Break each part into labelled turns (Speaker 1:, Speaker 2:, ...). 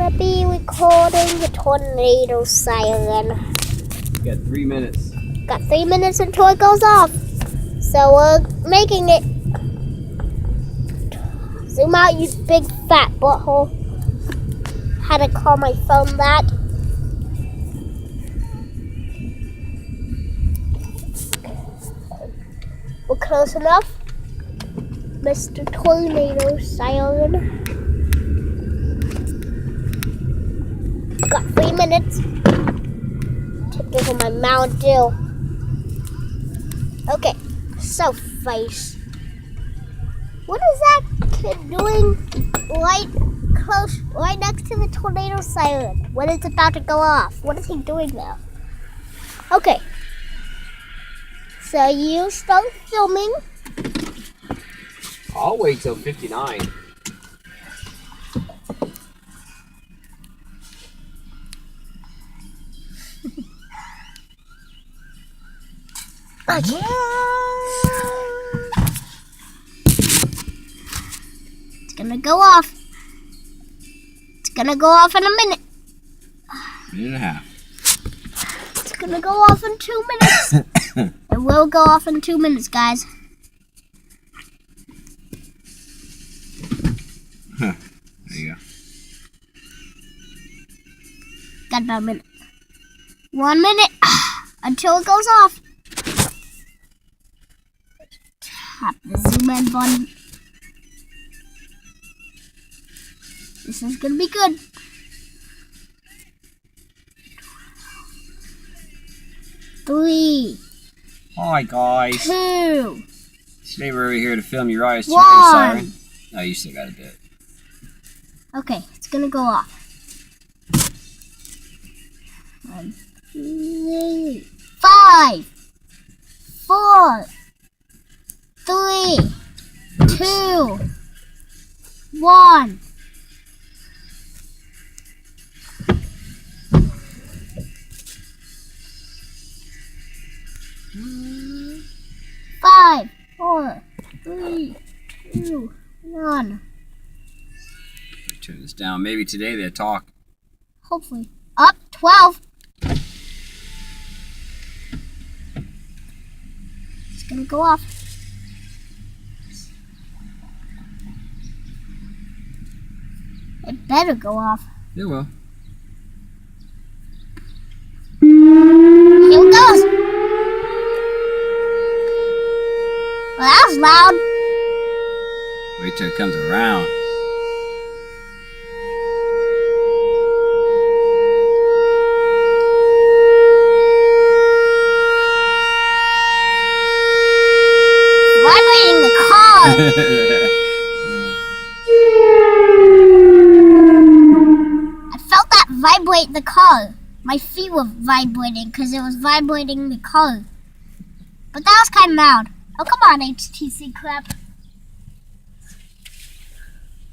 Speaker 1: gonna be recording the tornado siren.
Speaker 2: You got 3 minutes.
Speaker 1: Got 3 minutes until it goes off. So we're making it. Zoom out, you big fat butthole. Had to call my phone that. We're close enough. Mr. Tornado Siren. Got 3 minutes. Take this on my Mountain Dew. Okay, so face. What is that kid doing right next to the tornado siren when it's about to go off? What is he doing now? Okay. So you start filming.
Speaker 2: I'll wait till 59.
Speaker 1: Okay. It's gonna go off. It's gonna go off in a minute.
Speaker 2: Minute and a half.
Speaker 1: It's gonna go off in 2 minutes. It will go off in 2 minutes, guys.
Speaker 2: Huh. There you go.
Speaker 1: Got about a minute. 1 minute until it goes off. Tap the zoom in button. This is gonna be good. 3,
Speaker 2: Hi guys.
Speaker 1: 2,
Speaker 2: Today we're over here to film Uriah's
Speaker 1: One.
Speaker 2: siren. Oh, you still got a bit.
Speaker 1: Okay, it's gonna go off. 1, 2, 5, 4, 3, 2, 1. Five, 4, 3, 2, 1.
Speaker 2: Turn this down. Maybe today they'll talk.
Speaker 1: Hopefully. Up 12. It's gonna go off. It better go off.
Speaker 2: It will.
Speaker 1: Here it goes. Well, that was loud.
Speaker 2: Wait till it comes around.
Speaker 1: Vibrating the car. I felt that vibrate the car. My feet were vibrating because it was vibrating the car. But that was kind of loud. Oh, come on, HTC crap.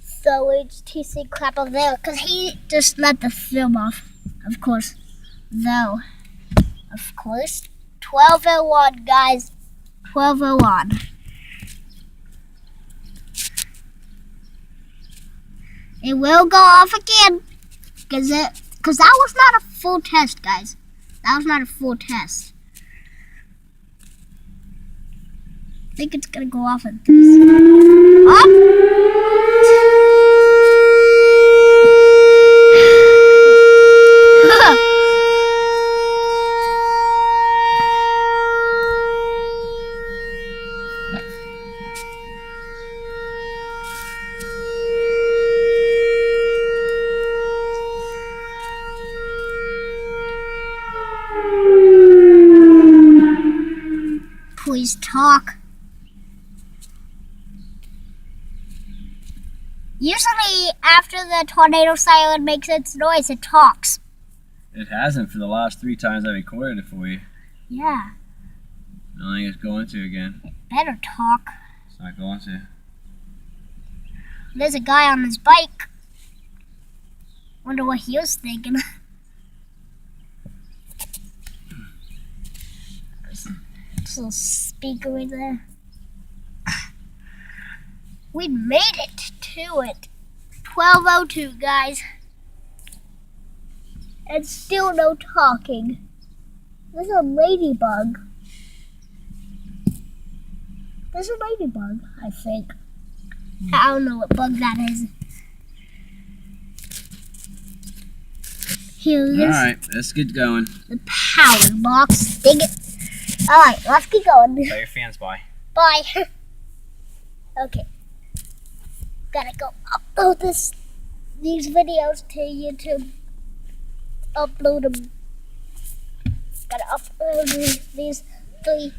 Speaker 1: So HTC crap over there, because he just let the film off, of course. Though, of course, 12:01, guys. 12:01. It will go off again, because that was not a full test, guys. That was not a full test. I think it's gonna go off at this. Up! Please talk. Usually, after the tornado siren makes its noise, it talks.
Speaker 2: It hasn't for the last 3 times I recorded it for you.
Speaker 1: Yeah,
Speaker 2: I don't think it's going to again.
Speaker 1: better talk.
Speaker 2: It's not going to.
Speaker 1: There's a guy on his bike. Wonder what he was thinking. This little speaker right there. We made it to it. 12:02, guys. and still no talking. There's a ladybug. There's a ladybug, I think. I don't know what bug that is. Here's
Speaker 2: Alright, let's get going.
Speaker 1: the power box. Dig it. Alright, let's get going.
Speaker 2: Tell your fans bye.
Speaker 1: Bye. Okay. Gotta go upload these videos to YouTube. Upload them. Gotta upload these 3.